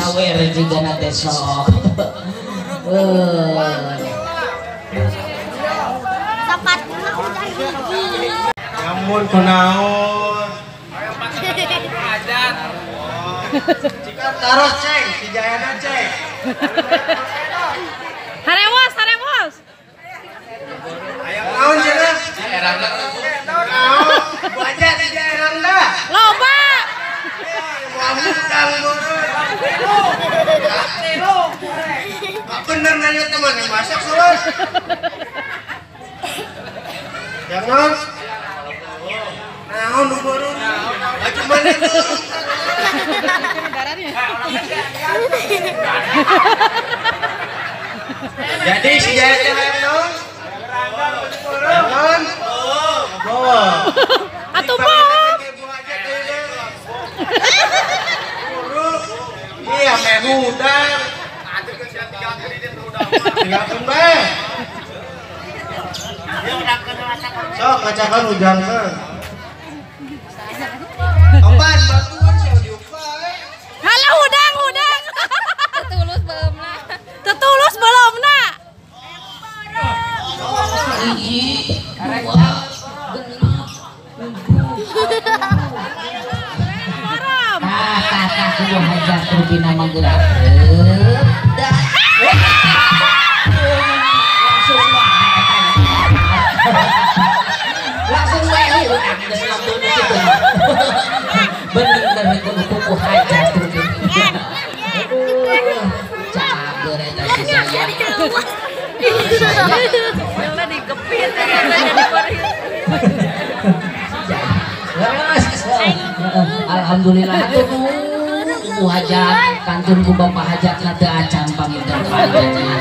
sawer juga nanti sok. Sapat udah gigi. Namun kunaon. Hajat. Jika taruh ceng, si Jayana ceng. Harewos, harewos. Ayo naon cenah? Erangna. Naon? Baca si Jayana. Loba. Muhammad kang guru. Bener nanya teman yang masak soalnya. Jangan. Naon guru? Cuma itu. Jadi si Jaya cewek non. Jangan. Oh. Atuh bom. Iya, kayak udang. Tinggalkan bae. Sok kacakan udang kan. Opan batuan sih diupai. Halo udang, udang. Tetulus belum na. Tetulus belum na. Hiji, dua, Haram. kata kudu hajat rugi nama gerak. Langsung wae udang geus langsung kitu. Bener itu kuku hajat rugi. Cager eta si saya. Yang digepit jadi korea. Alhamdulillah tuh ibu hajat kantun ku bapak hajat teu acan paminten panjenengan.